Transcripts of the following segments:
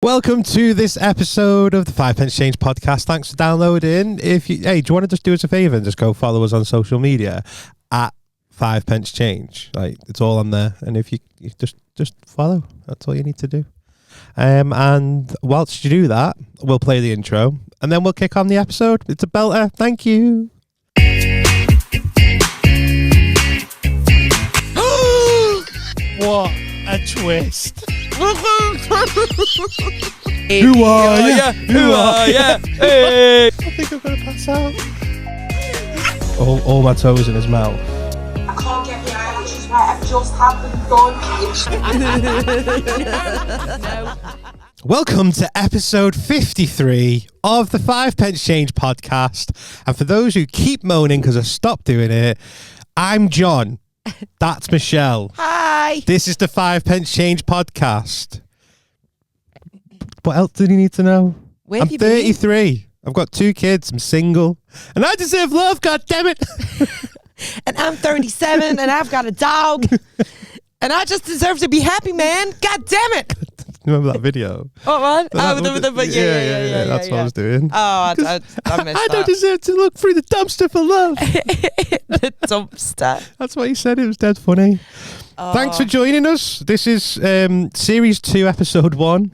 Welcome to this episode of the 5 Pence Change podcast. Thanks for downloading. Do you want to just do us a favour and just go follow us on social media at 5 Pence Change? Like, it's all on there. And if you just follow, that's all you need to do. And whilst you do that, we'll play the intro and then we'll kick on the episode. It's a belter. Thank you. What a twist. Who are ya? Who are ya? Hey. I think I'm gonna pass out. All my toes in his mouth. I can't get my eyelashes right. I've just had them done. Welcome to episode 53 of the 5 Pence Change podcast. And for those who keep moaning because I stopped doing it, I'm John. That's Michelle. Hi. This is the 5 Pence Change podcast. What else did you need to know? Where I'm have you been? 33. I've got 2 kids. I'm single. And I deserve love, God damn it. And I'm 37 and I've got a dog. And I just deserve to be happy, man. God damn it. Remember that video? Oh, what? Yeah, Yeah. That's what I was doing. Oh, I missed I that. don't deserve to look through the dumpster for love. The dumpster. That's what he said. It was dead funny. Oh. Thanks for joining us. This is series 2, episode 1.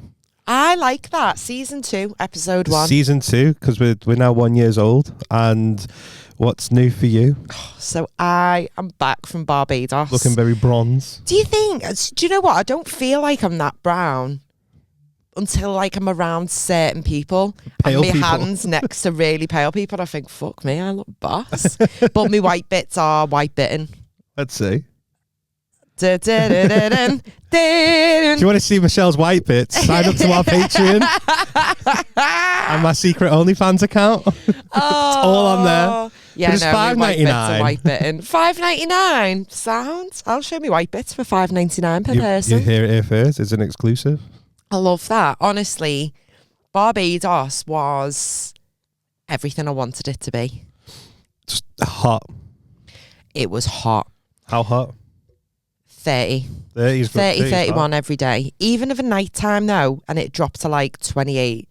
I like that. Season 2, episode 1. Season 2, because we're now 1 year old. And what's new for you? So I am back from Barbados. Looking very bronze. Do you know what? I don't feel like I'm that brown until like I'm around certain people. Pale and my people. hands next to really pale people. I think, fuck me, I look boss. But my white bits are white bitten. Let's see. Do Do you want to see Michelle's white bits? Sign up to our Patreon and my secret OnlyFans account. It's all on there. Yeah, But it's no, my white bits are $5.99. white bitten. $5.99 sounds. I'll show me white bits for $5.99 per person. You hear it here first. It's an exclusive. I love that. Honestly, Barbados was everything I wanted it to be. Just hot. It was hot. How hot? 30. 30 is good. 30, 30 is 31 every day. Even of a night time though, and it dropped to like 28.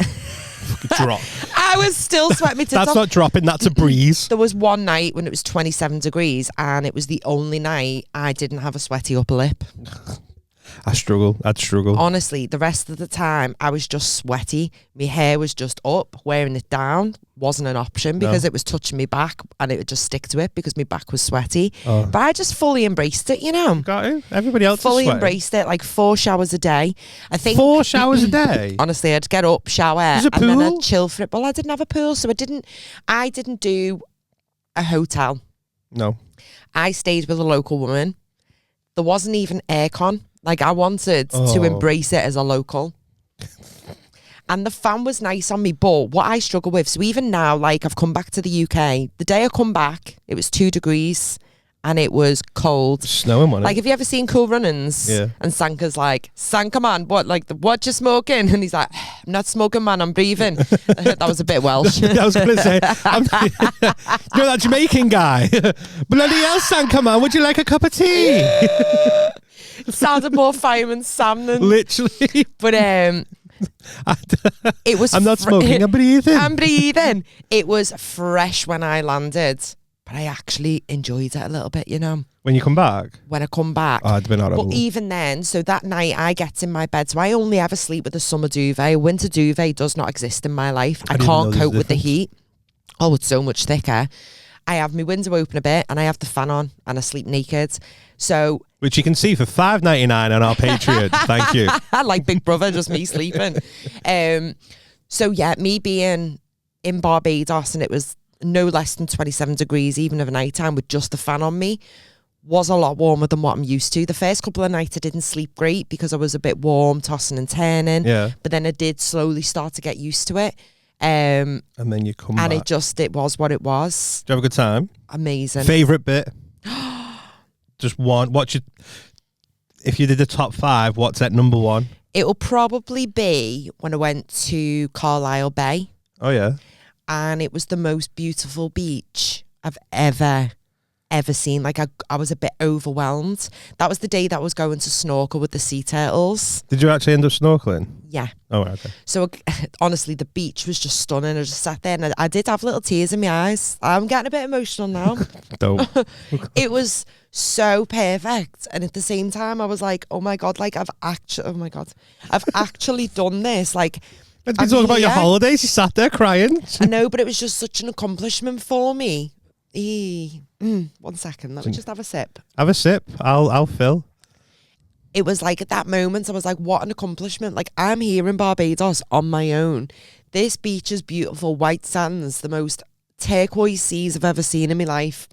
Drop. I was still sweating my tits That's off. not dropping, that's a breeze. There was one night when it was 27 degrees and it was the only night I didn't have a sweaty upper lip. I'd struggle. Honestly, the rest of the time I was just sweaty. My hair was just up. Wearing it down wasn't an option because it was touching me back and it would just stick to it because my back was sweaty. Oh. But I just fully embraced it, you know. Got to. Everybody else Fully is sweating. embraced it, like 4 showers a day. I think 4 showers a day? honestly, I'd get up, shower, There's a and then pool? I'd chill for it. Well, I didn't have a pool, so I didn't do a hotel. No. I stayed with a local woman. There wasn't even aircon. Like, I wanted to embrace it as a local. And the fan was nice on me, but what I struggle with, so even now, like, I've come back to the UK. The day I come back, it was 2 degrees and it was cold. Snowing one. Like, have you ever seen Cool Runnings? Yeah. And Sanka's like, Sanka, man, what you smoking? And he's like, I'm not smoking, man, I'm breathing. That was a bit Welsh. I was going to say, you know that Jamaican guy? Bloody hell, son, come on, would you like a cup of tea? It sounded more Fireman Sam than... Literally. But it was... I'm not smoking, I'm breathing. I'm breathing. It was fresh when I landed, but I actually enjoyed it a little bit, you know. When you come back? When I come back. Oh, it'd been horrible. But even then, so that night I get in my bed, so I only ever sleep with a summer duvet. A winter duvet does not exist in my life. I didn't know can't there was cope a with the difference. heat. Oh, it's so much thicker. I have my window open a bit and I have the fan on and I sleep naked. So... Which you can see for $5.99 on our Patreon. Thank you. like Big Brother, just me sleeping. So yeah, me being in Barbados and it was no less than 27 degrees even of a night time with just the fan on me was a lot warmer than what I'm used to. The first couple of nights I didn't sleep great because I was a bit warm, tossing and turning. Yeah. But then I did slowly start to get used to it. And then you come back. it was what it was. Do you have a good time? Amazing. Favourite bit? Just one. If you did the top 5, what's at number 1? It'll probably be when I went to Carlisle Bay. Oh, yeah. And it was the most beautiful beach I've ever ever seen. Like I was a bit overwhelmed. That was the day that I was going to snorkel with the sea turtles. Did you actually end up snorkeling? Yeah. Oh, right, okay. So honestly, the beach was just stunning. I just sat there and I did have little tears in my eyes. I'm getting a bit emotional now. Don't. It was so perfect, and at the same time, I was like, "Oh my god!" Like I've actually done this. Like, Let's be talking about your holidays. You sat there crying. I know, but it was just such an accomplishment for me. 1 second, let me just have a sip. Have a sip. I'll fill. It was like at that moment, I was like, what an accomplishment. Like, I'm here in Barbados on my own. This beach is beautiful, white sands, the most turquoise seas I've ever seen in my life.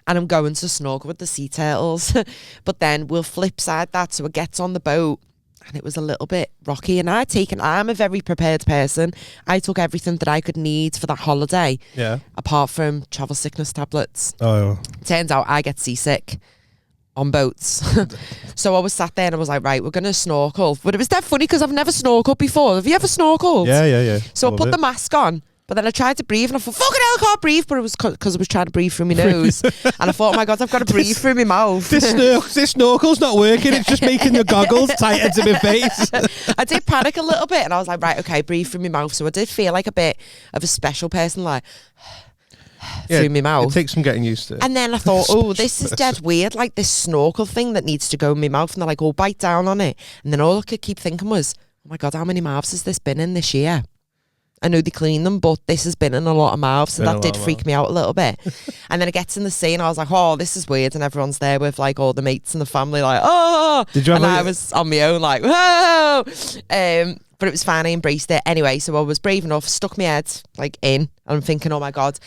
And I'm going to snorkel with the sea turtles. But then we'll flip side that, so it gets on the boat. And it was a little bit rocky. And I'm a very prepared person. I took everything that I could need for that holiday. Yeah. Apart from travel sickness tablets. Oh. Turns out I get seasick on boats. So I was sat there and I was like, right, we're going to snorkel. But it was dead funny because I've never snorkeled before. Have you ever snorkeled? Yeah. So I put the mask on. But then I tried to breathe and I thought, fucking hell, I can't breathe. But it was because I was trying to breathe through my nose. And I thought, oh my God, I've got to breathe through my mouth. This snorkel's not working. It's just making your goggles tighter to my face. I did panic a little bit and I was like, right, okay, breathe through my mouth. So I did feel like a bit of a special person, like through my mouth. It takes some getting used to. And then I thought, oh, this is dead weird. Like this snorkel thing that needs to go in my mouth. And they're like, oh, bite down on it. And then all I could keep thinking was, oh my God, how many mouths has this been in this year? I know they clean them, but this has been in a lot of mouths, so that did freak me out a little bit. And then it gets in the sea, and I was like, "Oh, this is weird." And everyone's there with like all the mates and the family, like, "Oh!" And I was on my own, like, "Whoa!" But it was fine. I embraced it anyway. So I was brave enough, stuck my head like in, and I'm thinking, "Oh my God."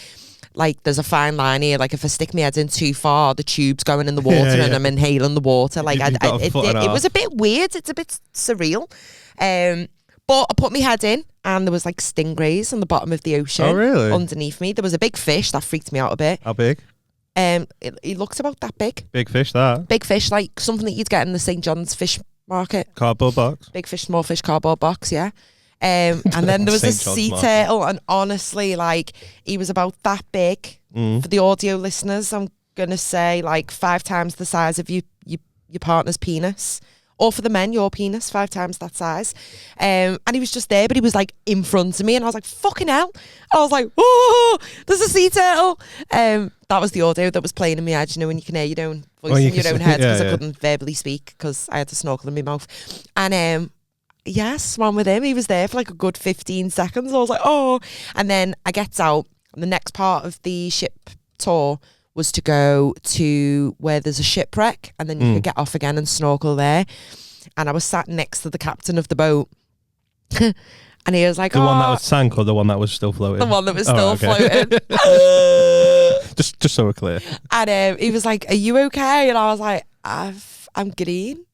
Like there's a fine line here. Like if I stick my head in too far, the tube's going in the water and I'm inhaling the water. Like it was a bit weird. It's a bit surreal. But I put my head in and there was like stingrays on the bottom of the ocean. Oh, really? Underneath me. There was a big fish that freaked me out a bit. How big? He looked about that big. Big fish, that. Big fish, like something that you'd get in the St. John's fish market. Cardboard box. Big fish, small fish, cardboard box, yeah. And then there was a sea turtle, and honestly, like he was about that big. For the audio listeners, I'm gonna say like 5 times the size of your partner's penis. Or for the men, your penis, 5 times that size. And he was just there, but he was like in front of me. And I was like, fucking hell. I was like, oh, there's a sea turtle. That was the audio that was playing in my head. You know, when you can hear your own voice in your own head, because I couldn't verbally speak because I had to snorkel in my mouth. And swam with him. He was there for like a good 15 seconds. I was like, oh. And then I gets out. And the next part of the ship tour was to go to where there's a shipwreck and then you could get off again and snorkel there. And I was sat next to the captain of the boat. And he was like, the one that was sank or the one that was still floating? The one that was still floating. just so we're clear. And he was like, are you okay? And I was like, I'm green.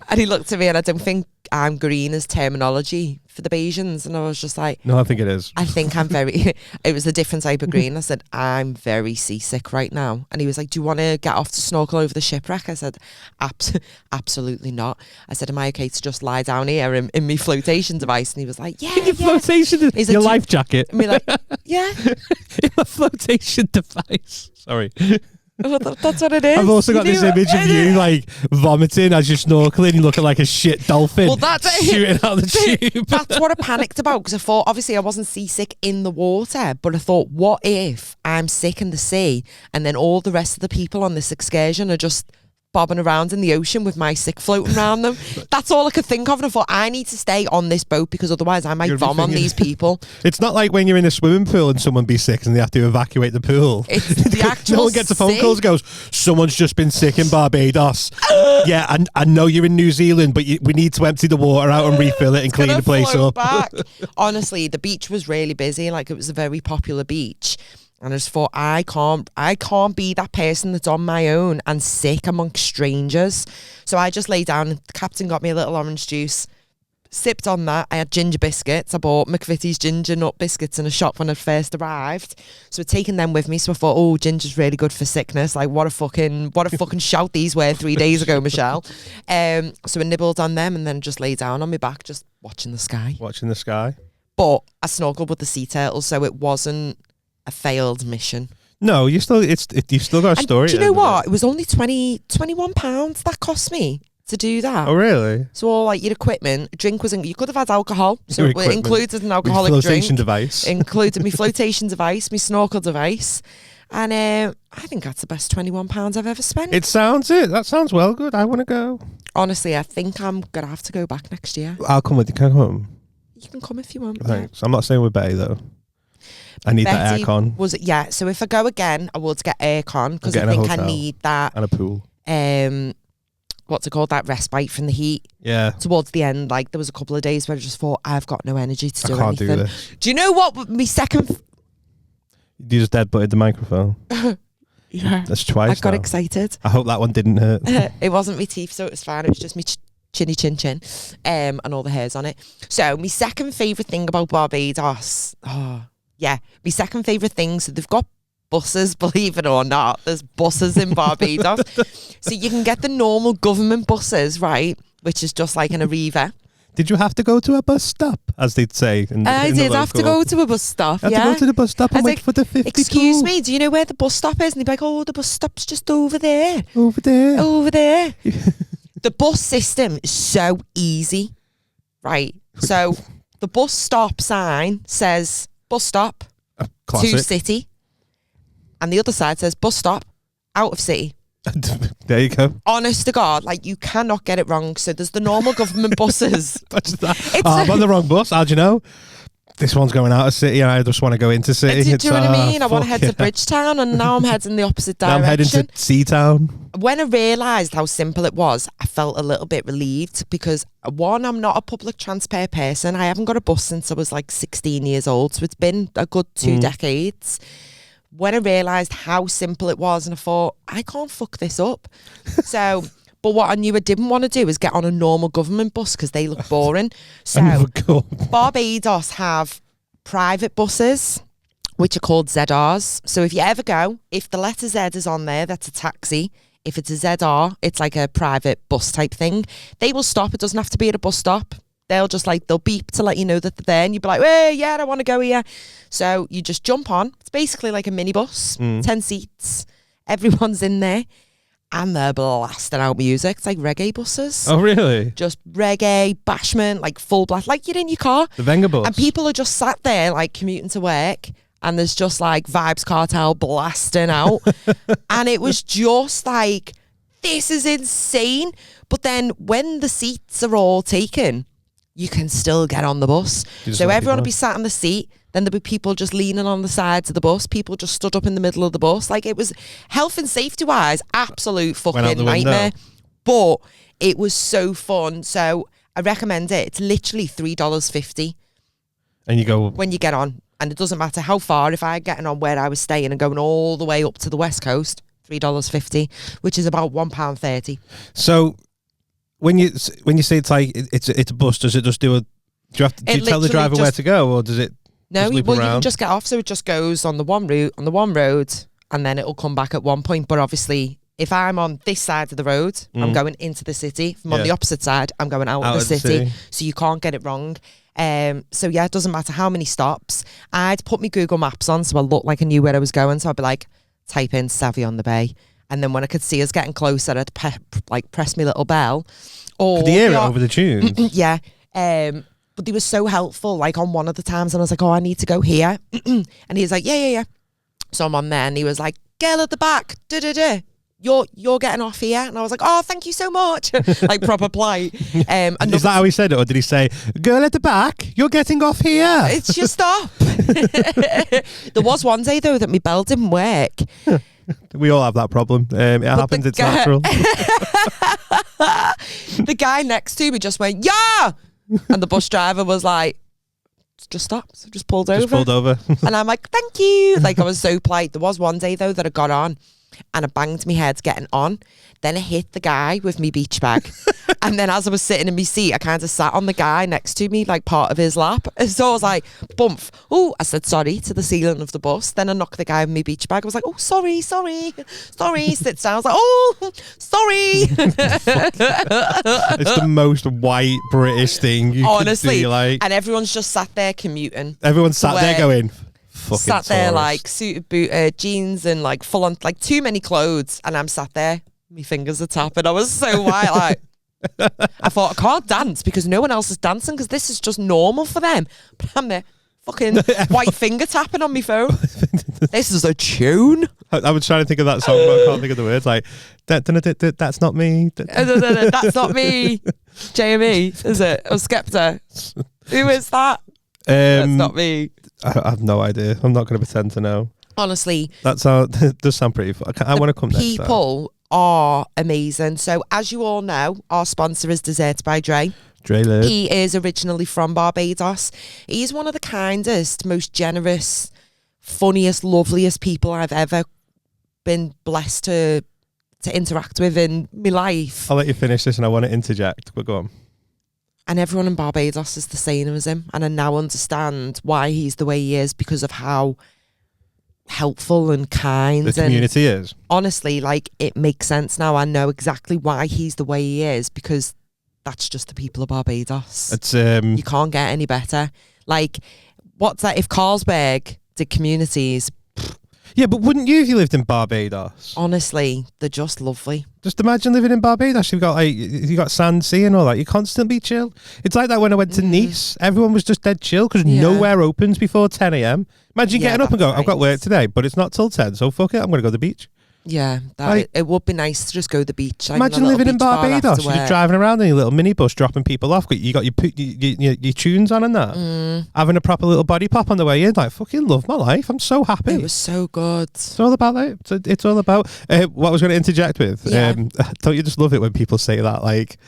And he looked at me and I don't think I'm green as terminology for the Bayesians. And I was just like, no, I think it is. I think I'm very, it was a different type of green. I said, I'm very seasick right now. And he was like, do you want to get off to snorkel over the shipwreck? I said, absolutely not. I said, am I okay to just lie down here in my flotation device? And he was like, yeah. Your flotation, he's your like, life jacket. And me like, yeah. In my flotation device. Sorry. Well, that's what it is. I've also got this image of you like vomiting as you're snorkeling. You looking like a shit dolphin. Well, that's shooting out the tube. That's what I panicked about because I thought obviously I wasn't seasick in the water, but I thought, what if I'm sick in the sea and then all the rest of the people on this excursion are just bobbing around in the ocean with my sick floating around them? That's all I could think of, and I thought I need to stay on this boat because otherwise I might vom on these people. It's not like when you're in a swimming pool and someone be sick and they have to evacuate the pool. It's the actual no one gets a phone call and goes, someone's just been sick in Barbados. Yeah, and I know you're in New Zealand, but we need to empty the water out and refill it and clean the place up. Back. Honestly, the beach was really busy. Like it was a very popular beach. And I just thought, I can't be that person that's on my own and sick amongst strangers. So I just lay down and the captain got me a little orange juice, sipped on that. I had ginger biscuits. I bought McVitie's ginger nut biscuits in a shop when I first arrived. So I'd taken them with me. So I thought, oh, ginger's really good for sickness. Like what a fucking shout these were 3 days ago, Michelle. So I nibbled on them and then just lay down on my back, just watching the sky. Watching the sky. But I snorkeled with the sea turtles, so it wasn't a failed mission. No, you still you've still got a And story. do you know what? It was only £21 that cost me to do that. Oh, really? So all like your equipment, drink was you could have had alcohol, so Your it equipment. included an With alcoholic flotation drink. device. Included my flotation device, my snorkel device, and I think that's the best £21 I've ever spent. It sounds it. That sounds well good. I want to go. Honestly, I think I'm gonna have to go back next year. I'll come with you. Can I come? You can come if you want. Thanks. I'm not staying with Betty though. I need that Betty aircon was yeah. So if I go again, I would get aircon because I Getting a think I hotel. need that. and a pool. What's it called? That respite from the heat. Yeah. Towards the end, like there was a couple of days where I just thought I've got no energy to do I can't anything. do this. Do you know what? My second. You just dead butted the microphone. Yeah. That's twice. I got now. excited. I hope that one didn't hurt. It wasn't my teeth, so it was fine. It was just me chinny chin chin, and all the hairs on it. So my second favourite thing about Barbados, my second favourite thing. So they've got buses, believe it or not. There's buses in Barbados, so you can get the normal government buses, right? Which is just like an Arriva. Did you have to go to a bus stop, as they'd say? I did have to go to a bus stop. I had to go to the bus stop I and was wait like, for the 52. Excuse me, do you know where the bus stop is? And they'd be like, oh, the bus stop's just over there. Over there. Over there. The bus system is so easy, right? So the bus stop sign says bus stop Classic. to city, and the other side says bus stop out of city. There you go. Honest to God, like you cannot get it wrong. So there's the normal government buses. That's that. I'm on the wrong bus. How'd you know? This one's going out of city and I just want to go into city. Do you know what I mean? I want to head to fuck Bridgetown, and now I'm heading the opposite yeah. Now I'm direction. heading to Seatown. When I realised how simple it was, I felt a little bit relieved because one, I'm not a public transport person. I haven't got a bus since I was like 16 years old. So it's been a good 2 decades. When I realised how simple it was, and I thought, I can't fuck this up. So, but what I knew I didn't want to do is get on a normal government bus because they look boring. So Barbados have private buses, which are called ZRs. So if you ever go, if the letter Z is on there, that's a taxi. If it's a ZR, it's like a private bus type thing. They will stop. It doesn't have to be at a bus stop. They'll just they'll beep to let you know that they're there, and you'll be like, hey, yeah, I want to go here. So you just jump on. It's basically like a minibus, 10 seats. Everyone's in there, and they're blasting out music. It's like reggae buses. Oh, really? Just reggae, bashment, like full blast, like you're in your car. The Venga bus. And people are just sat there, like commuting to work, and there's just like Vibes Cartel blasting out. And it was just like, this is insane. But then when the seats are all taken, you can still get on the bus. So everyone will be sat on the seat. Then there'll be people just leaning on the sides of the bus. People just stood up in the middle of the bus. Like it was health and safety wise, absolute fucking nightmare. But it was so fun. So I recommend it. It's literally $3.50. And you go when you get on. And it doesn't matter how far. If I'm getting on where I was staying and going all the way up to the West Coast, $3.50, which is about £1.30. So when you say it's like it's a bus, does it just do you tell the driver where to go, or does it? No, just loop well, around? you can just get off. So it just goes on the one route, on the one road, and then it'll come back at one point. But obviously, if I'm on this side of the road, I'm going into the city. If I'm on the opposite side, I'm going out of the city. So you can't get it wrong. So yeah, it doesn't matter how many stops. I'd put my Google Maps on so I looked like I knew where I was going. So I'd be like, type in Savvy on the Bay. And then when I could see us getting closer, I'd press my little bell. Or could you hear it over the tunes? Yeah. But they were so helpful. Like on one of the times, and I was like, oh, I need to go here. And he was like, yeah. So I'm on there, and he was like, girl at the back, you're getting off here. And I was like, oh, thank you so much. Like proper polite. Is that how he said it, or did he say, girl at the back, you're getting off here? It's your stop. There was one day though that my bell didn't work. We all have that problem. It happens. It's natural. The guy next to me just went, yeah! And the bus driver was like, just stop. So just pulled over. And I'm like, thank you. Like I was so polite. There was one day though that I got on and I banged my head getting on. Then I hit the guy with my beach bag. And then as I was sitting in my seat, I kind of sat on the guy next to me, like part of his lap. And so I was like, bump. Oh, I said sorry to the ceiling of the bus. Then I knocked the guy with my beach bag. I was like, oh, sorry. Sits down. I was like, oh, sorry. It's the most white British thing you honestly could do, like. And everyone's just sat there commuting. Everyone's sat there going, fucking sat there tourist. like suited boot, jeans and like full on, like too many clothes. And I'm sat there, my fingers are tapping. I was so white, like. I thought, I can't dance because no one else is dancing because this is just normal for them. But I'm there fucking white finger tapping on my phone. This is a tune. I was trying to think of that song, but I can't think of the words. Like, that's not me. That's not me. JME, is it? Or Skepta? Who is that? That's not me. I have no idea. I'm not going to pretend to know. Honestly, That does sound pretty fun. I want to come next time. People are amazing. So, as you all know, our sponsor is Desserts by Dre. Dre Lid. He is originally from Barbados. He's one of the kindest, most generous, funniest, loveliest people I've ever been blessed to interact with in my life. I'll let you finish this and I want to interject, but go on. And everyone in Barbados is the same as him. And I now understand why he's the way he is because of how helpful and kind The community is. honestly, like, it makes sense now. I know exactly why he's the way he is because that's just the people of Barbados. It's You can't get any better. Like, what's that? If Carlsberg did communities, yeah, but wouldn't you if you lived in Barbados? honestly, they're just lovely. Just imagine living in Barbados. You've got sand, sea, and all that. You constantly chill. It's like that when I went to Nice. Everyone was just dead chill because Yeah. nowhere opens before 10 a.m. Imagine Yeah, getting up and that's go, I've got work nice. today, but it's not till 10, so fuck it. I'm going to go to the beach. Yeah, Like- it would be nice to just go to the beach. like, Imagine a little living in beach bar Barbados. after You're just work. driving around in your little minibus, dropping people off. You got your tunes on and that. Having a proper little body pop on the way in. Like, fucking love my life. I'm so happy. It was so good. It's all about that. It's all about what I was going to interject with. Yeah. Don't you just love it when people say that? Like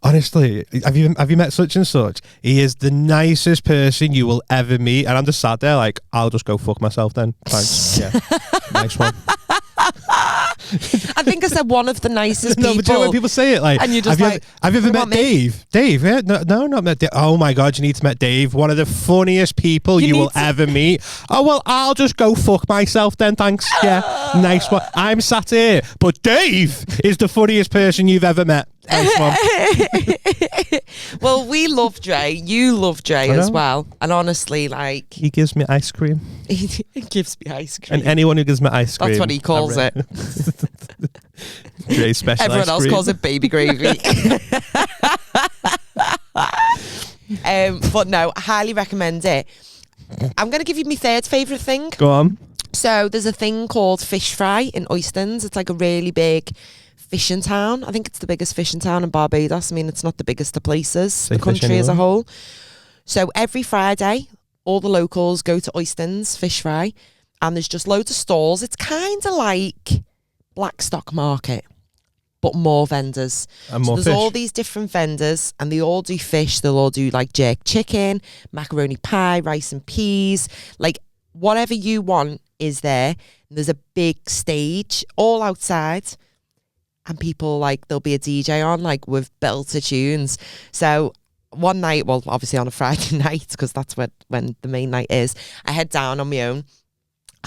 honestly, have you met such and such? He is the nicest person you will ever meet. And I'm just sat there like, I'll just go fuck myself then. Thanks. Yeah, nice one. I think I said one of the nicest No, people. but do you know when people say it? Like, And you're just like, have you ever what met about me? Dave? Dave? Yeah, no, not met Dave. Oh my God, you need to meet Dave. One of the funniest people you need will to- ever meet. Oh well, I'll just go fuck myself then. Thanks. Yeah, nice one. I'm sat here, but Dave is the funniest person you've ever met. Nice one. Well, we love Dre. You love Dre I as know. well. And honestly, like, He gives me ice cream, he gives me ice cream. and anyone who gives me ice cream, That's what he calls it. Dre's special Everyone ice else cream. calls it baby gravy. But no, I highly recommend it. I'm going to give you my third favourite thing. Go on. So there's a thing called Fish Fry in Oystons. It's like a really big fishing town. I think it's the biggest fishing town in Barbados. I mean, it's not the biggest of places, Say the fish country as a anyway. whole. So every Friday, all the locals go to Oystons Fish Fry, and there's just loads of stalls. It's kind of like Blackstock Market, but more vendors. And So more there's fish. all these different vendors, and they all do fish. They'll all do like jerk chicken, macaroni pie, rice and peas, like whatever you want is there. There's a big stage all outside, and people, like, there'll be a DJ on, like, with belter tunes. So one night, well, obviously on a Friday night, because that's when the main night is, I head down on my own,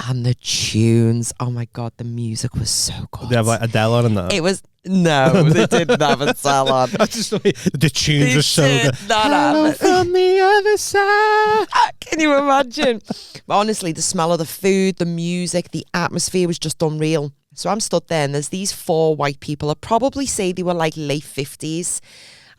and the tunes, oh my God, the music was so good. They have like Adele on and that. It was, no, they didn't have a salon. I just the tunes They are so did good. not Hello have it. from the other side. Can you imagine? But honestly, the smell of the food, the music, the atmosphere was just unreal. So I'm stood there, and there's these 4 white people. I'd probably say they were like late 50s.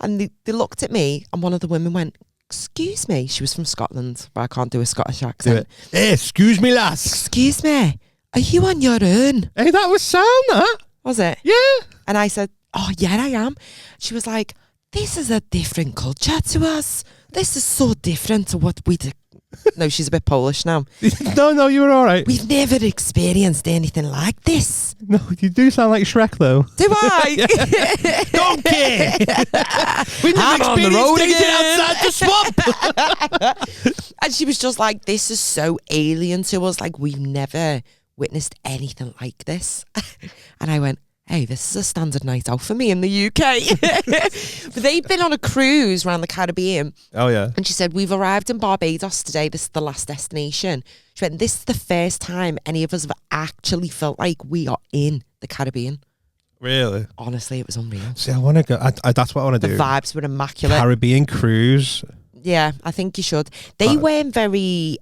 And they looked at me, and one of the women went, "Excuse me." She was from Scotland, but I can't do a Scottish Do accent. it. Hey, excuse me, lass. "Excuse me, are you on your own?" Hey, that was sound, that. Was it? Yeah. And I said, "Oh, yeah, I am." She was like, "This is a different culture to us. This is so different to what we do." No, she's a bit Polish now. No, you were all right. "We've never experienced anything like this." No, you do sound like Shrek, though. Do I? Donkey! We I'm on the road again. outside the swamp. And she was just like, "This is so alien to us. Like, we've never witnessed anything like this." And I went, "Hey, this is a standard night out for me in the UK." But they've been on a cruise around the Caribbean. Oh, yeah. And she said, "We've arrived in Barbados today. This is the last destination." She went, "This is the first time any of us have actually felt like we are in the Caribbean." Really? Honestly, it was unreal. See, I want to go. That's what I want to The do. vibes were immaculate. Caribbean cruise. Yeah, I think you should. They weren't very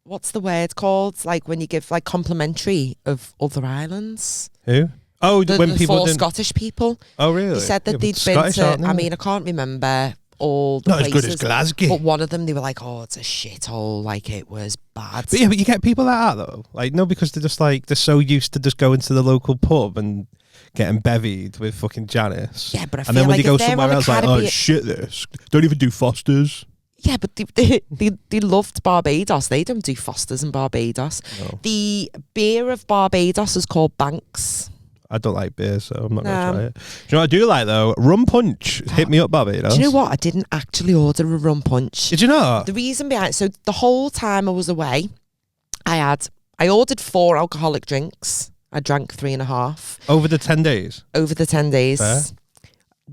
what's the word called? Like when you give like complimentary of other islands. Who? Oh, The, when the people four didn't... Scottish people. Oh, really? They said that Yeah, but they'd been Scottish, to. aren't they? I mean, I can't remember all the Not places. as good as Glasgow. But one of them, they were like, "Oh, it's a shithole. Like it was bad." But yeah, but you get people like that though. Like, no, because they're just like, they're so used to just going to the local pub and getting bevied with fucking Janice. Yeah, but I and then feel when like they go if they're somewhere on the else, like, oh Caribbean- shit, this don't even do Foster's. Yeah, but they loved Barbados. They don't do Foster's in Barbados. No. The beer of Barbados is called Banks. I don't like beer, so I'm not gonna try it. Do you know what I do like though? Rum punch. Hit me up, Barbados. Do you know what? I didn't actually order a rum punch. Did you not? The reason behind so the whole time I was away, I ordered 4 alcoholic drinks. I drank 3.5 Over the 10 days. over the 10 days. Fair.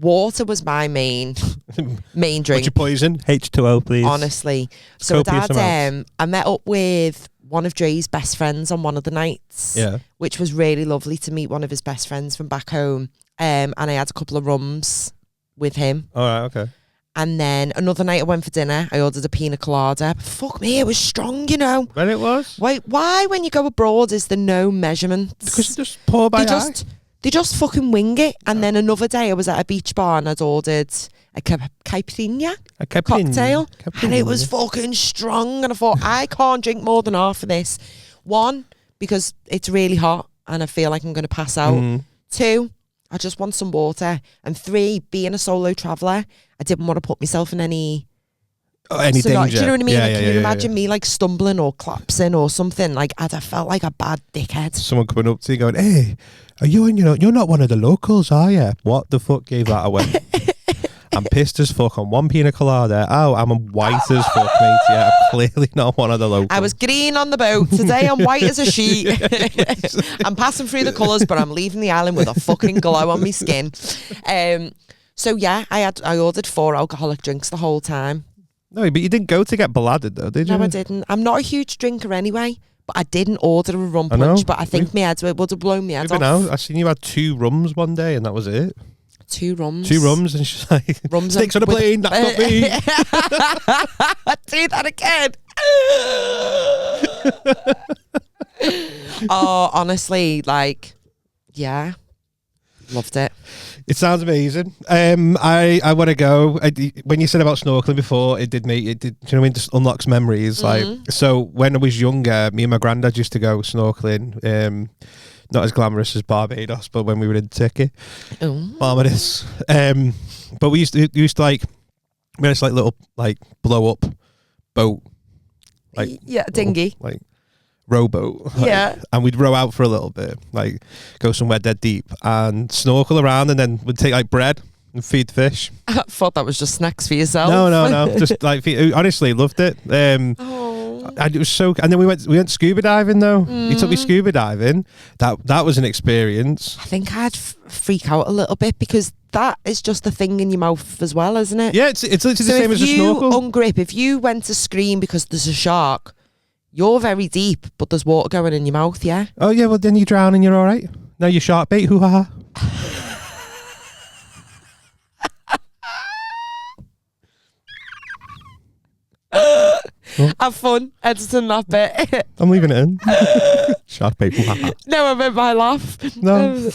Water was my main drink. What's your poison? H2O, please. Honestly. So Copious amounts. I met up with one of Dre's best friends on one of the nights. Yeah. Which was really lovely to meet one of his best friends from back home. And I had a couple of rums with him. All right. Okay. And then another night I went for dinner. I ordered a pina colada. But fuck me, it was strong, you know. When it was? Wait, why when you go abroad is there no measurements? Because you just pour by eye. They just fucking wing it. And then another day I was at a beach bar and I'd ordered a caipirinha cocktail. And it was fucking strong. And I thought, I can't drink more than half of this. 1, because it's really hot and I feel like I'm going to pass out. 2, I just want some water. And 3, being a solo traveller, I didn't want to put myself in any... any danger. Do you know what I mean? Yeah, Like, yeah, can you yeah, imagine yeah. me like stumbling or collapsing or something? Like I felt like a bad dickhead. Someone coming up to you going, hey, are you in, you're not one of the locals, are you? What the fuck gave that away? I'm pissed as fuck on 1 pina colada. Oh, I'm white as fuck, mate. Yeah, I'm clearly not one of the locals. I was green on the boat. Today I'm white as a sheet. I'm passing through the colours, but I'm leaving the island with a fucking glow on my skin. So yeah, I ordered 4 alcoholic drinks the whole time. No, but you didn't go to get blooded though, did you? No, I didn't. I'm not a huge drinker anyway, but I didn't order a rum I know. punch. But I think my head would have blown me head Even off. now, I seen you had 2 rums one day, and that was it. 2 rums. 2 rums, and she's like, Rums sticks on a with- plane. That's not me. Do that again. Oh, honestly, like, yeah, loved it. It sounds amazing. I want to go. When you said about snorkeling before, it did. Do you know what I mean? Just unlocks memories. Like, so when I was younger, me and my granddad used to go snorkeling. Not as glamorous as Barbados, but when we were in Turkey, Barbados. But we used to like, we had this like little like blow up boat, like Yeah, dinghy. like rowboat. Like, Yeah. and we'd row out for a little bit, like go somewhere dead deep and snorkel around, and then we'd take like bread and feed fish. I thought that was just snacks for yourself. No, just like honestly loved it. And it was so. And then we went scuba diving though. He took me scuba diving. That was an experience. I think I'd freak out a little bit because that is just the thing in your mouth as well, isn't it? Yeah, it's literally the So same as a if you snorkel. ungrip, if you went to scream because there's a shark, you're very deep, but there's water going in your mouth. Yeah. Oh yeah, well then you drown and you're all right. Now you're shark bait. Hoo ha ha. Have fun editing that bit. I'm leaving it in. Shark bait. Hoo ha ha. No, I meant my laugh. No.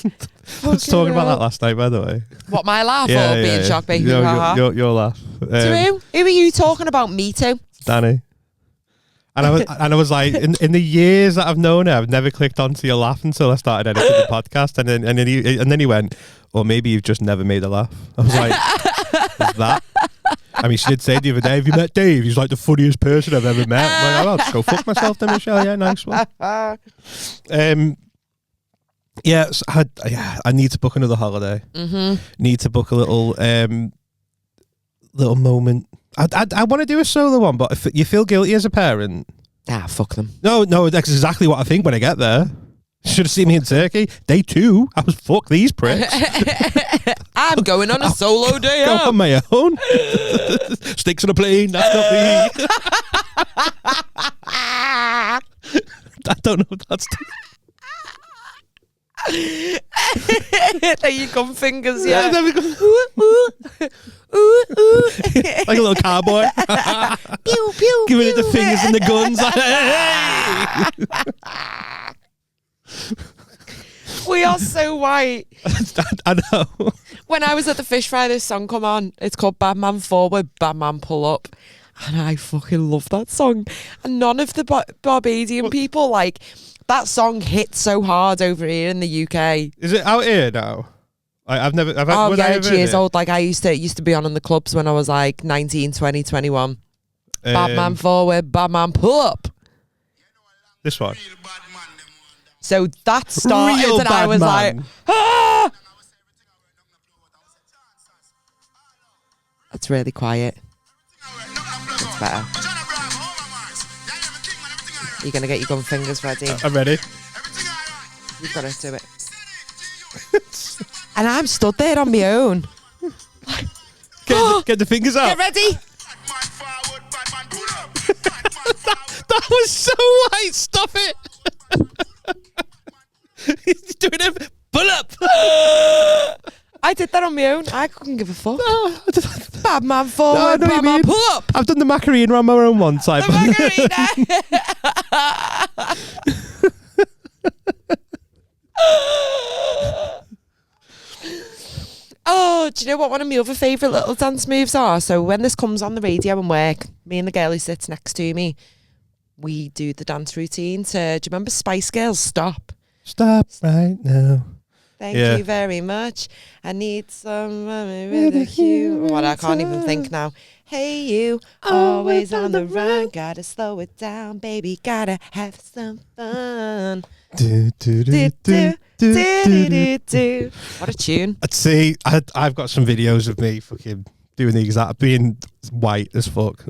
I was talking about that last night, by the way. What, my laugh or being shocked by Your laugh. To who are you talking about? Me too. Danny. And I was like, in the years that I've known her, I've never clicked onto your laugh until I started editing the podcast, and then he went, "Or maybe you've just never made a laugh." I was like, "Is that?" I mean, she did say the other day, "Have you met Dave? He's like the funniest person I've ever met." I'm like, "I'll just go fuck myself then, Michelle." Yeah, nice one. Yeah, so I need to book another holiday. Need to book a little moment. I want to do a solo one, but if you feel guilty as a parent. Ah, fuck them. No, that's exactly what I think when I get there. Should have seen me in Turkey. Day 2, I was fuck these pricks. I'm going on a solo day Go out. on my own. Sticks on a plane. That's not me. I don't know if that's. There you come, fingers. Yeah. There we go. ooh, ooh. Like a little cowboy. Pew, pew, Giving it the pew. fingers and the guns. Hey! We are so white. I know. When I was at the fish fry, this song come on. It's called Bad Man Forward, Bad Man Pull Up. And I fucking love that song. And none of the Barbadian people, like, that song hit so hard over here in the UK. Is it out here now? I've never. Oh, would I yeah, have it's heard years it? old. Like, I used to be on in the clubs when I was like 19, 20, 21. Bad Man Forward, Bad Man Pull Up. This one. So that started Real and I bad was man. like, ah! That's really quiet. It's better. You're going to get your gun fingers ready. I'm ready. You've got to do it. And I'm stood there on my own. Get the fingers out. Get ready. That was so white. Stop it. He's doing it. Pull up. I did that on my own. I couldn't give a fuck. No. Bad man No, I forward, know what you bad man mean. pull up. I've done the Macarena on my own one time. The Macarena. Oh, do you know what one of my other favourite little dance moves are? So when this comes on the radio and work, me and the girl who sits next to me, we do the dance routine to, do you remember Spice Girls? Stop. Stop right now. Thank Yeah. you very much. I need some with a hue. What, I can't even think now. Hey you, always on the run. Gotta slow it down, baby. Gotta have some fun. Do, do, do, do, do, do, do. Do. What a tune. I'd say I've got some videos of me fucking doing the exact, being white as fuck,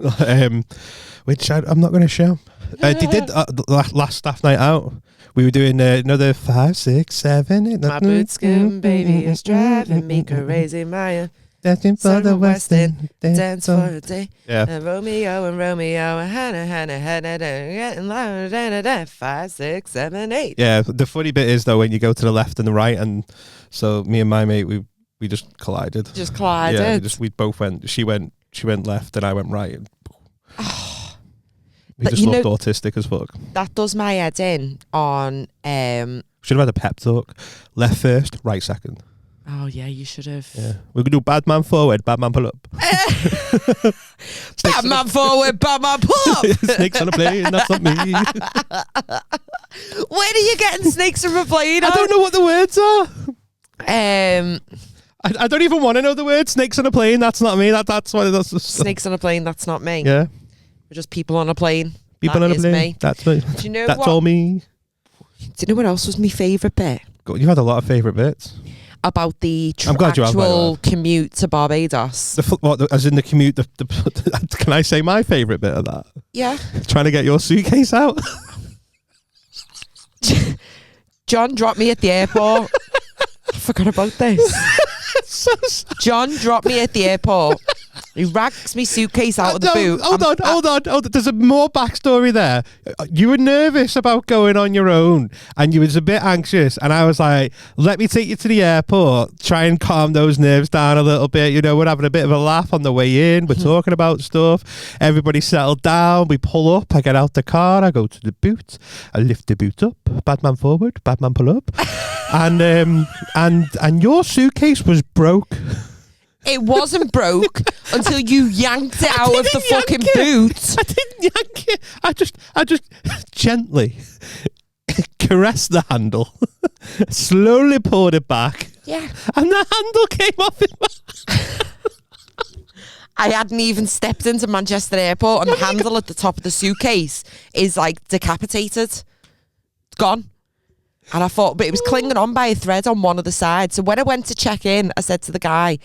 which I'm not going to show. They did last staff night out. We were doing another 5, 6, 7, 8. My boot skin, baby, is driving me crazy. Maya, Dancing for the West End. dance for a day. Yeah. And Romeo and Hannah, getting louder. 5, 6, 7, 8. Yeah. The funny bit is though when you go to the left and the right, and so me and my mate we just collided. Just collided. Yeah. We both went. She went left and I went right. And we But just you looked know- autistic as fuck. That does my head in on Should have had a pep talk. Left first, right second. oh yeah, you should have. Yeah. We're gonna do bad man forward, bad man pull up. Bad man forward, bad man pull up. Snakes on a plane, that's not me. Where are you getting snakes from a plane? I don't know what the words are. I don't even want to know the word. Snakes on a plane, that's not me. That's what that's just, Snakes on a plane, that's not me. Yeah. We're just people on a plane. People That on a is plane. me. That's me. Do you know That's what? all me. Do you know what else was my favourite bit? God, you had a lot of favourite bits. About the I'm glad you have, by the actual way. commute to Barbados. As in the commute. Can I say my favourite bit of that? Yeah. Trying to get your suitcase out. John dropped me at the airport. I forgot about this. So sad. John dropped me at the airport. He rags me suitcase out of the No, boot. Hold on. There's a more backstory there. You were nervous about going on your own and you was a bit anxious, and I was like, let me take you to the airport, try and calm those nerves down a little bit. You know, we're having a bit of a laugh on the way in. We're talking about stuff. Everybody settled down. We pull up. I get out the car. I go to the boot. I lift the boot up. Bad man forward. Bad man pull up. and your suitcase was broke. It wasn't broke until you yanked it out of the didn't yank fucking it. boot. I didn't yank it. I just gently caressed the handle, slowly pulled it back, Yeah. and the handle came off in my... I hadn't even stepped into Manchester Airport and the handle at the top of the suitcase is like decapitated. It's gone. And I thought, but it was clinging on by a thread on one of the sides. So when I went to check in, I said to the guy,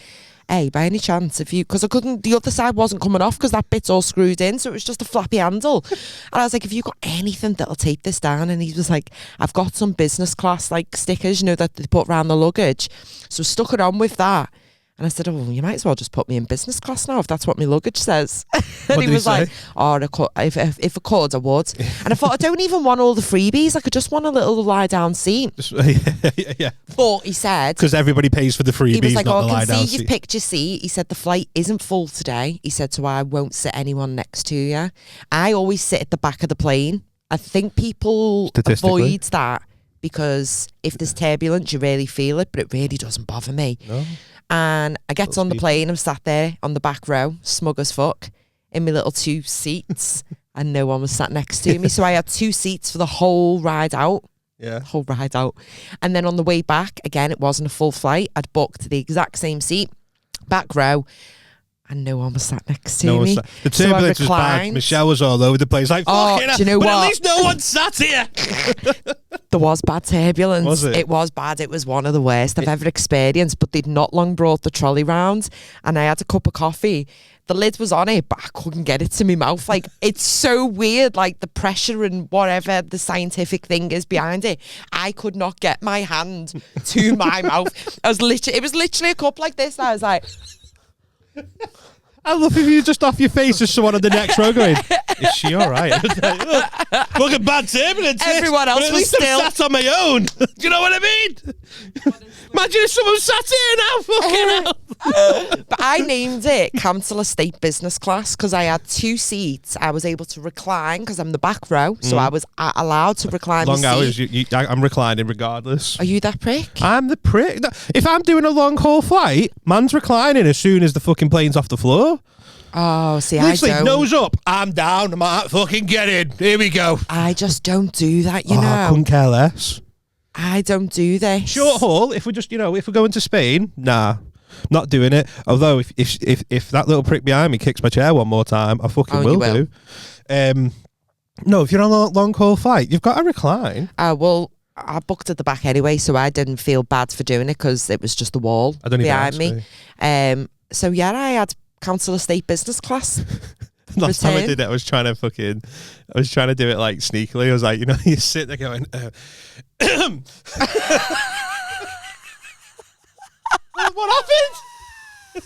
hey, by any chance, because I couldn't, the other side wasn't coming off because that bit's all screwed in. So it was just a flappy handle. And I was like, have you got anything that'll take this down? And he was like, I've got some business class like stickers, you know, that they put around the luggage. So stuck it on with that. And I said, oh, you might as well just put me in business class now if that's what my luggage says. And What he did was he say? like, oh, if I could, I would. And I thought, I don't even want all the freebies. I could just want a little lie down seat. Yeah. But he said, Because everybody pays for the freebies, he was like, not oh, the I lie can down see you've seat. picked your seat. He said, the flight isn't full today. He said, so I won't sit anyone next to you. I always sit at the back of the plane. I think people Statistically. avoid that because if there's turbulence, you really feel it, but it really doesn't bother me. No. And I get Those on the people. plane, I'm sat there on the back row, smug as fuck, in my little 2 seats, and no one was sat next to me. So I had 2 seats for the whole ride out. Yeah. Whole ride out. And then on the way back, again, it wasn't a full flight. I'd booked the exact same seat, back row, and no one was sat next to No one me. sat. The So I turbulence was bad. reclined. Michelle was all over the place. Like, Oh, fucking hell, do you know but what? at least no one sat here. There was bad turbulence. Was it? It was bad. It was one of the worst I've ever experienced, but they'd not long brought the trolley round and I had a cup of coffee. The lid was on it, but I couldn't get it to my mouth. Like, it's so weird, like the pressure and whatever the scientific thing is behind it. I could not get my hand to my mouth. It was literally a cup like this. I was like, I love if you just off your face as someone on the next row going, is she all right? Look at bad turbulence. Everyone else but at was least I'm still- sat on my own. Do you know what I mean? Imagine if someone sat here now. Fucking hell. but I named it Cancel Estate Business Class because I had 2 seats. I was able to recline because I'm the back row, so I was allowed to recline. Long my hours. seat. I'm reclining regardless. Are you that prick? I'm the prick. If I'm doing a long haul flight, man's reclining as soon as the fucking plane's off the floor. Oh, see, Literally, I don't. nose up. I'm down. I'm out. Fucking get in. Here we go. I just don't do that, you I know. couldn't care less. I don't do this. Short haul. If we just, if we're going to Spain, nah, not doing it. Although if that little prick behind me kicks my chair one more time, I fucking Oh, will you will. do. No, if you're on a long haul flight, you've got to recline. Well, I booked at the back anyway, so I didn't feel bad for doing it because it was just the wall I don't even behind ask me. So yeah, I had Council Estate Business Class. Last time I Return. did it, I was trying to do it like sneakily. I was like, you sit there going, what happened?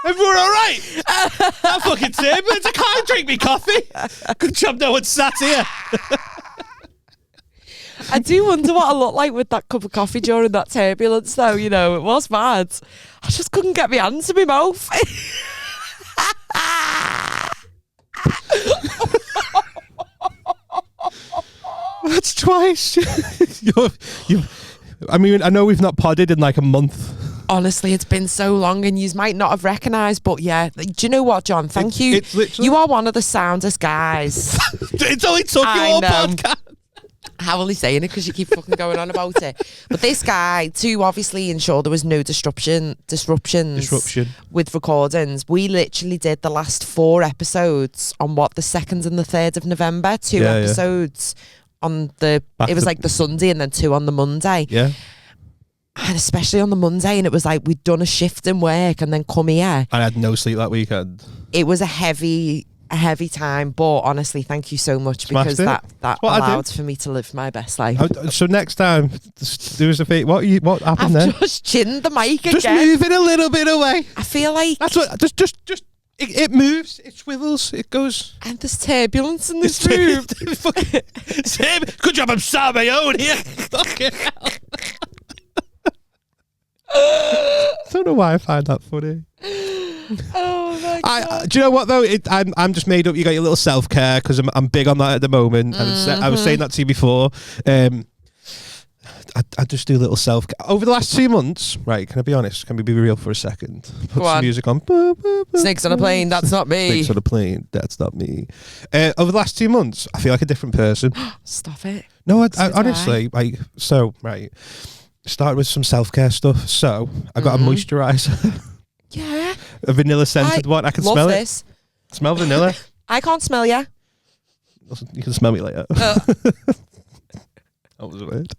Everyone all right? That fucking turbulence. I can't drink me coffee. Good job no one sat here. I do wonder what I look like with that cup of coffee during that turbulence, though. It was mad. I just couldn't get my hands to my mouth. That's twice. I mean, I know we've not podded in like a month. Honestly, it's been so long and you might not have recognised, but yeah. Do you know what, John? Thank you. It's literally- You are one of the soundest guys. It's only took you I all know. podcast. How are they saying it? Because you keep fucking going on about it. But this guy, to obviously ensure there was no disruptions with recordings, we literally did the last 4 episodes on the 2nd and the 3rd of November. 2 Yeah, episodes on it was like the Sunday and then 2 on the Monday. Yeah. And especially on the Monday, and it was like we'd done a shift in work and then come here. I had no sleep that weekend. It was a heavy time, but honestly, thank you so much Smashed because it. that That's what I do. allowed for me to live my best life. So next time, there was a fate. What happened I've there? just chinned the mic Just again. move it a little bit away. I feel like That's what. Just. It moves. It swivels. It goes. and there's turbulence in this It's room. fucking. Good job. I'm sat on my own here. Fucking hell. Don't know why I find that funny. Oh my god! Do you know what though? I'm just made up. You got your little self care because I'm big on that at the moment. I was saying that to you before. I just do a little self care over the last 2 months. Right? Can I be honest? Can we be real for a second? Put Go some on. music on. Snakes on a plane. That's not me. Snakes on a plane. That's not me. Over the last 2 months, I feel like a different person. Stop it. No, So do honestly, right. Started with some self care stuff. So I got a moisturizer, Yeah. a vanilla scented one. I can love smell this. it. Smell vanilla. I can't smell you. You can smell me later. That was weird.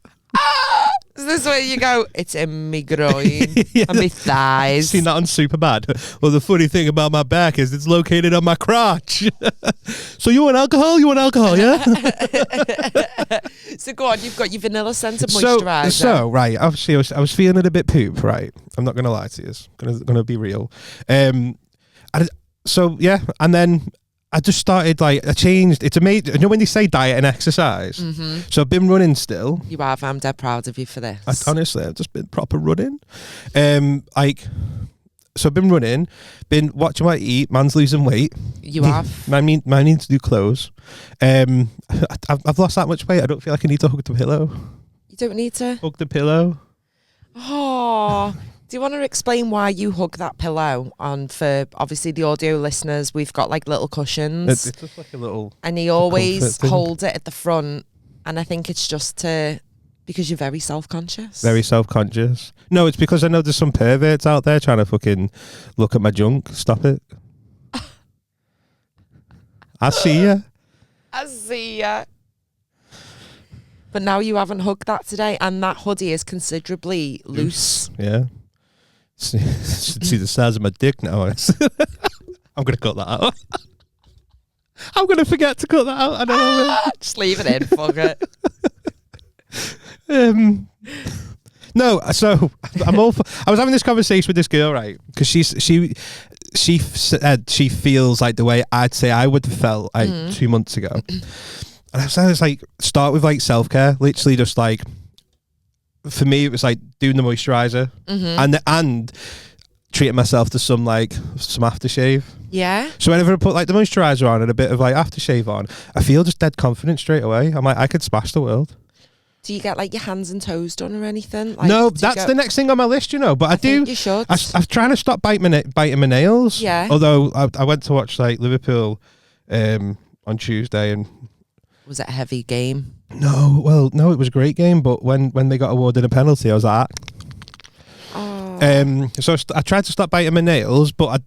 Is this where you go? It's in me groin and me thighs. Seen that on Superbad? Well, the funny thing about my back is it's located on my crotch. So you want alcohol? You want alcohol, yeah? So go on, you've got your vanilla scented moisturiser. So right, obviously I was feeling a bit poop, right? I'm not going to lie to you. I'm going to be real. So yeah, and then I just started I changed. It's amazing. You know when they say diet and exercise? Mm-hmm. So I've been running still. You have. I'm dead proud of you for this. Honestly, I've just been proper running. So I've been running, been watching what I eat. Man's losing weight. You have. I need to do clothes. I've lost that much weight. I don't feel like I need to hug the pillow. You don't need to hug the pillow. Oh. Do you want to explain why you hug that pillow? On for obviously the audio listeners, we've got like little cushions. It's just like a little. And he always holds it at the front, and I think it's just because you're very self-conscious. Very self-conscious. No, it's because I know there's some perverts out there trying to fucking look at my junk. Stop it. I see ya. I see ya. But now you haven't hugged that today, and that hoodie is considerably loose. Yeah. Should see the size of my dick now. I'm going to cut that out. I'm going to forget to cut that out. I don't know. Just leave it in. Fuck it. No, so I'm all. I was having this conversation with this girl, right? Because she said she feels like the way I'd say I would have felt 2 months ago, and I was like, start with like self care, literally just like. For me, it was like doing the moisturizer and treating myself to some aftershave. Yeah. So whenever I put like the moisturizer on and a bit of like aftershave on, I feel just dead confident straight away. I'm like, I could smash the world. Do you get like your hands and toes done or anything? Like, no, that's the next thing on my list, you know. But I do. Think you should. I'm trying to stop biting my nails. Yeah. Although I went to watch like Liverpool on Tuesday and. Was it a heavy game? No, it was a great game. But when they got awarded a penalty, I was like, oh. So I tried to stop biting my nails, but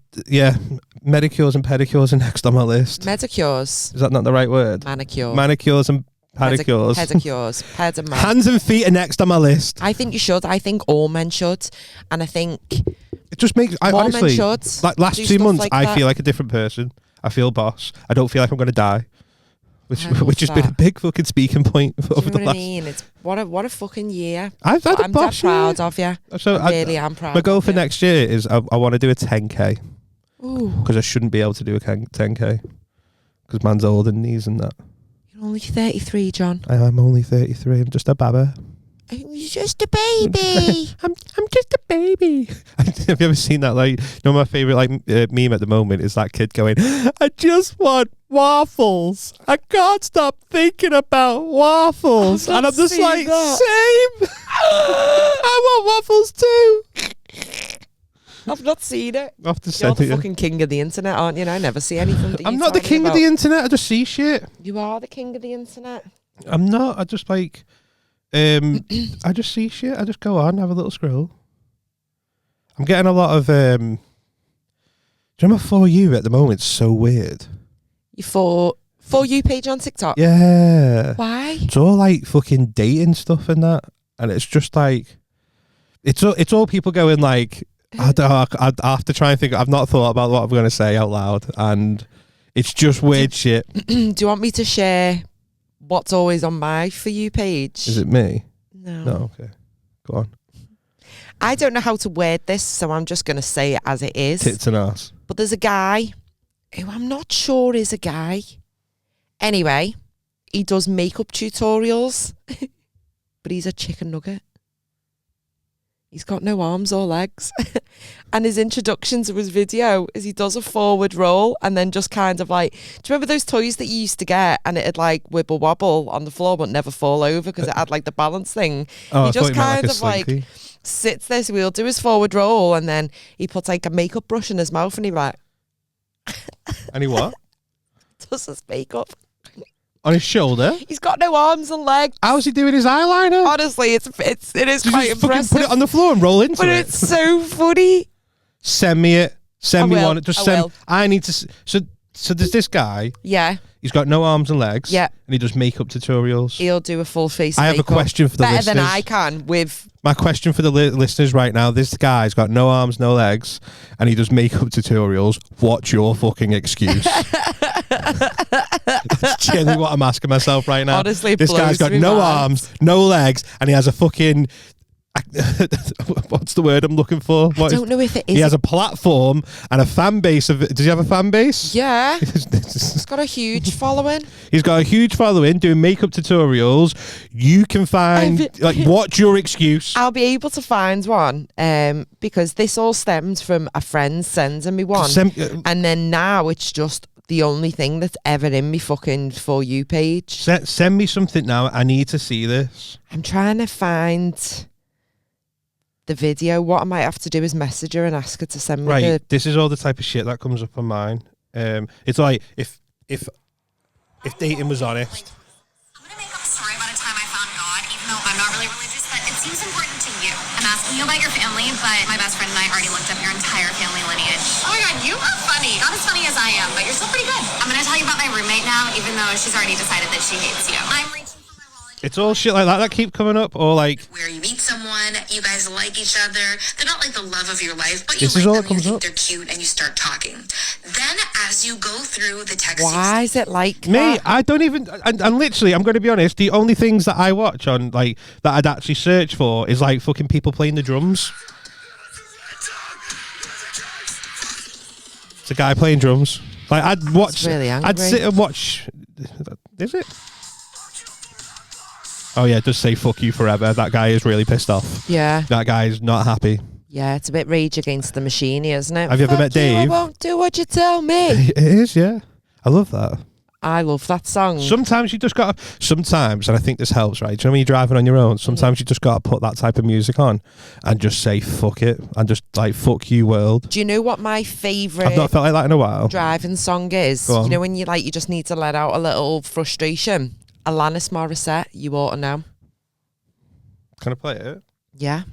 manicures and pedicures are next on my list. Medicures. Is that not the right word? Manicures and pedicures. Pedicures. Hands and feet are next on my list. I think you should. I think all men should, and I think it just makes. Honestly, men should. Like last 2 months, I feel like a different person. I feel boss. I don't feel like I'm going to die. Which has been a big fucking speaking point over the last. I mean, it's what a fucking year. I'm dead proud of you. So I really am proud. My goal for next year is I want to do a 10k. Because I shouldn't be able to do a 10k because man's older than these and that. You're only 33, John. I'm only 33. I'm just a baba. You're just a baby. I'm just a baby. Have you ever seen that? Like, my favorite meme at the moment is that kid going, "I just want waffles. I can't stop thinking about waffles." And I'm just like, same. I want waffles too. I've not seen it. You're the fucking king of the internet, aren't you? And I never see anything. I'm not the king of the internet. I just see shit. You are the king of the internet. I'm not. I just like. I just see shit. I just go on, have a little scroll. I'm getting a lot of. Do you know my For You at the moment? It's so weird. Your For You page on TikTok? Yeah. Why? It's all like fucking dating stuff and that, and it's just like, it's all people going like, I have to try and think. I've not thought about what I'm going to say out loud, and it's just weird shit. Do you want me to share what's always on my For You page? Is it me? No. Okay. Go on. I don't know how to word this, so I'm just going to say it as it is. Tits and ass. But there's a guy who I'm not sure is a guy. Anyway, he does makeup tutorials, but he's a chicken nugget. He's got no arms or legs. And his introduction to his video is he does a forward roll and then just kind of like, do you remember those toys that you used to get and it'd like wibble wobble on the floor but never fall over because it had like the balance thing? He just kind of like sits there, so he'll do his forward roll and then he puts like a makeup brush in his mouth and he like... And he what? Does his makeup. On his shoulder? He's got no arms and legs. How's he doing his eyeliner? Honestly, it is quite impressive. Put it on the floor and roll into it. But it's so funny. Send me it. Send me one. Just send. will. I need to. So So there's this guy. Yeah. He's got no arms and legs. Yeah. And he does makeup tutorials. He'll do a full face. I have makeup. a question for the better listeners. than I can with. My question for the listeners right now: this guy's got no arms, no legs, and he does makeup tutorials. What's your fucking excuse? That's genuinely what I'm asking myself right now. Honestly, this guy's got no arms, no legs, and he has a fucking. What's the word I'm looking for? I don't know if it is. He has a platform and a fan base of. Does he have a fan base? Yeah. He's got a huge following. He's got a huge following doing makeup tutorials. You can find what's your excuse? I'll be able to find one because this all stemmed from a friend sending me one, and then now it's just the only thing that's ever in me fucking For You page. Send me something now. I need to see this. I'm trying to find the video. What I might have to do is message her and ask her to send me This is all the type of shit that comes up on mine. It's like if dating was honest. I'm gonna make up a story about a time I found God, even though I'm not really religious, but it seems important to you. I'm asking you about your family, but my best friend and I already looked up your entire family lineage. Oh my God, you are funny. Not as funny as I am, but you're still pretty good. I'm gonna tell you about my roommate now, even though she's already decided that she hates you. I'm reaching for my wallet. It's all shit like that keep coming up, or like where you meet someone, you guys like each other. They're not like the love of your life, but you This is like all them, that you comes think up. they're cute, and you start talking. Then, as you go through the text, Why is it like me. that? I don't even. And literally, I'm going to be honest. The only things that I watch on like that I'd actually search for is like fucking people playing the drums. It's a guy playing drums. Like I'd watch. It's really angry. I'd sit and watch. Is it? Oh yeah, it does say "fuck you forever." That guy is really pissed off. Yeah. That guy is not happy. Yeah, it's a bit Rage Against the Machine, isn't it? Have you ever met Fuck you, I Dave? won't do what you tell me. It is, yeah. I love that. I love that song. Sometimes you just got to, sometimes, and I think this helps, right? Do you know when you're driving on your own? Sometimes you just got to put that type of music on and just say, fuck it. And just like, fuck you, world. Do you know what my favourite I've not felt like that in a while. driving song is? Go on. You know when you just need to let out a little frustration? Alanis Morissette, You Ought to Know. Can I play it? Yeah.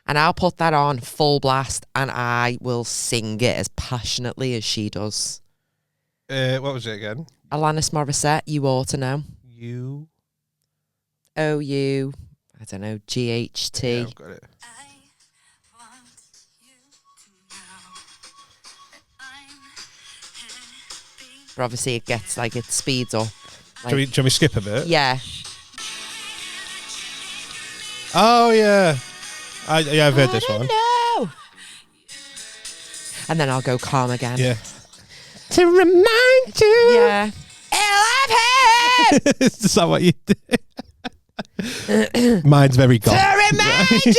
And I'll put that on full blast and I will sing it as passionately as she does. What was it again? Alanis Morissette, You Ought to Know. You. OU, I don't know, GHT. Yeah, I've got it. But obviously it gets like, it speeds up. Like, Do you want me to skip a bit? yeah. Oh, yeah. I've heard this one. No. And then I'll go calm again. Yeah. To remind you. Yeah. I love him. Is that what you do? Mine's very goth. To remind you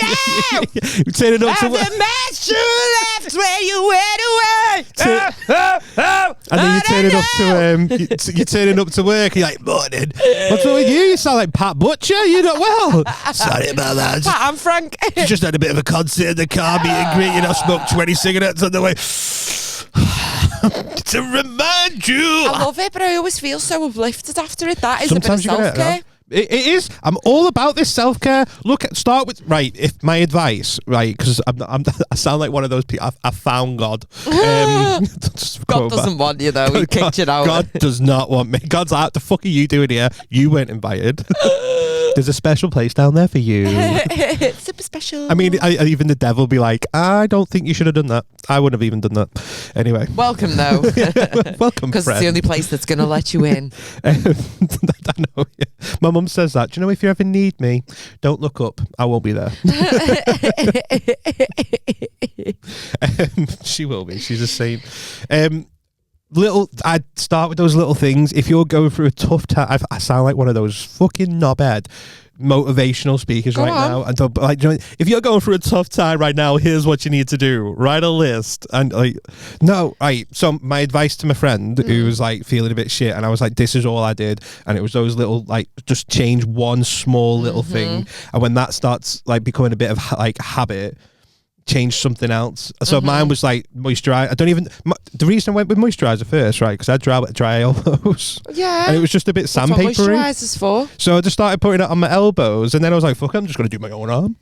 Turn it up of to the match you left where you went away. And then you turn it up to you're turning up to work. You're like, morning. What's wrong with you? You sound like Pat Butcher. You're not well. Sorry about that. Pat, I'm Frank. Just had a bit of a concert in the car, meet and greet. You know, smoked 20 cigarettes on the way. To remind you. I love it, but I always feel so uplifted after it. That is Sometimes a you bit of get it, self-care. It is. I'm all about this self-care. Start with right. If my advice, right, because I sound like one of those people. I found God. God doesn't want you though. He kicked you out. God does not want me. God's like, the fuck are you doing here? You weren't invited. There's a special place down there for you. Super special. I mean, even the devil be like, I don't think you should have done that. I wouldn't have even done that. Anyway. Welcome though. Welcome, Because it's the only place that's going to let you in. I know. Yeah. My mum says that. Do you know, if you ever need me, don't look up. I won't be there. She will be. She's a saint. I'd start with those little things. If you're going through a tough time, I sound like one of those fucking knobhead motivational speakers Go right on. now. And don't, like, you know, if you're going through a tough time right now, here's what you need to do: write a list. And like, no, right. So my advice to my friend who was like feeling a bit shit, and I was like, this is all I did, and it was those little, like, just change one small little thing, and when that starts like becoming a bit of like habit, change something else. So mine was like moisturizer. The reason I went with moisturizer first, right? Because I had dry elbows. Yeah. And it was just a bit That's what sandpapery. moisturizer's for. So I just started putting it on my elbows, and then I was like, "Fuck, I'm just gonna do my own arm."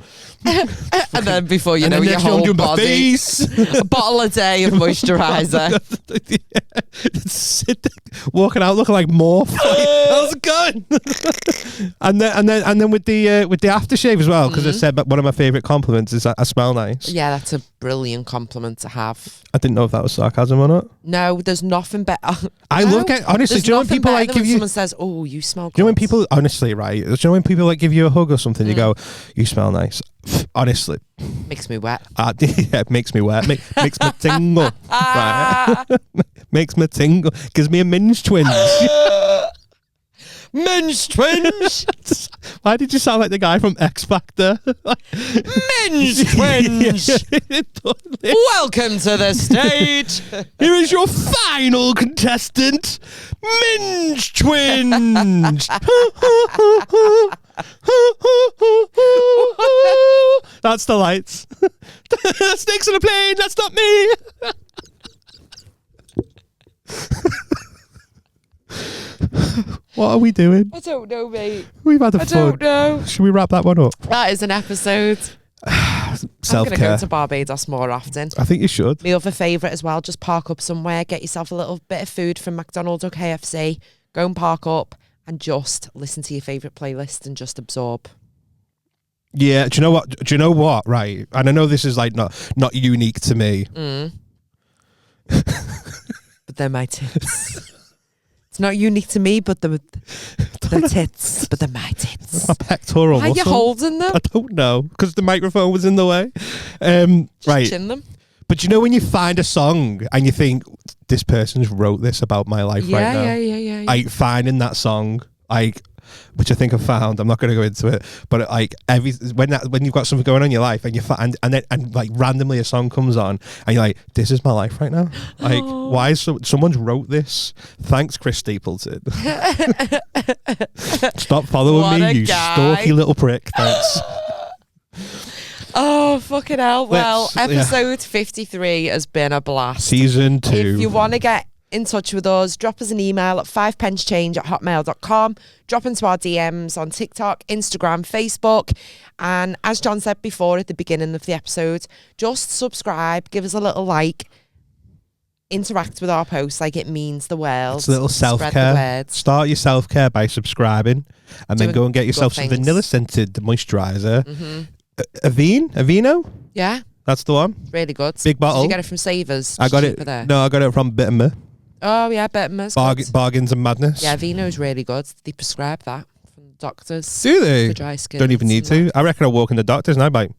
And then before you And know, then your next thing I'm whole doing my body, face. a bottle a day of moisturizer. Sit there, walking out looking like Morph. How's it going? and then with the aftershave as well, because I said one of my favorite compliments is that I smell nice. Yeah, that's a brilliant compliment to have. I didn't know if that was sarcasm or not. No, there's nothing better. I love getting, honestly, do you know when people like give you, someone says, "Oh, you smell good." do you know when people, honestly, right? Do you know when people like give you a hug or something, you go, "You smell nice." Honestly, makes me wet. yeah, it makes me wet. Makes me tingle. Right? Makes me tingle. Gives me a minge twinge. Minge twinge. Why did you sound like the guy from X Factor? Minge twinge. Welcome to the stage. Here is your final contestant, Minge Twinge. That's the lights. Snakes on a plane. That's not me. What are we doing? I don't know, mate. We've had a I fun. don't know. Should we wrap that one up? That is an episode. I'm going to Self-care. go to Barbados more often. I think you should. My other favourite as well, just park up somewhere, get yourself a little bit of food from McDonald's or KFC, go and park up and just listen to your favourite playlist and just absorb. Yeah, do you know what? Right, and I know this is like not unique to me. But they're my tits. It's not unique to me, but they're tits. But they're my tits. My pectoral Why are you muscle. holding them? I don't know, because the microphone was in the way. Right, Chin them. but you know when you find a song and you think this person's wrote this about my life right now. Yeah. Like finding that song, like, which I think I found. I'm not going to go into it, but like when you've got something going on in your life and you find and like randomly a song comes on and you're like, this is my life right now. Like, why is someone's wrote this? Thanks, Chris Stapleton. Stop following What me, a you guy. stalky little prick. Thanks. Oh, fucking hell. Well, Let's- yeah. episode 53 has been a blast. Season 2. If you want to get in touch with us, drop us an email at 5pencechange@hotmail.com. Drop into our DMs on TikTok, Instagram, Facebook. And as John said before at the beginning of the episode, just subscribe, give us a little like, interact with our posts like it means the world. It's a little Spread the self-care. word. Start your self-care by subscribing and then Doing go and get yourself good some things. vanilla scented moisturizer. Aveeno? Yeah, That's the one. really good. Big bottle. Did you get it from Savers? I got Cheaper it. there. No, I got it from Bittermer. Oh, yeah, Betterman's Bargains and Madness. Yeah, Vino's really good. They prescribe that from the doctors. Do they? For dry skin. Don't even need and to. I reckon I walk in the doctors and I'm like,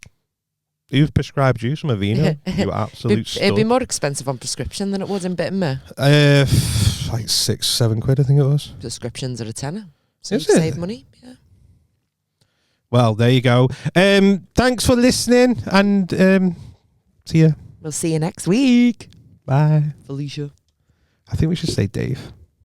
who's prescribed you some Aveeno? You absolute It'd be stud. more expensive on prescription than it would in Bittermer. Like 6-7 quid, I think it was. Prescriptions are a tenner. So Is you it? save money. Yeah. Well, there you go. Thanks for listening and see ya. We'll see you next week. Bye. Felicia. I think we should say Dave.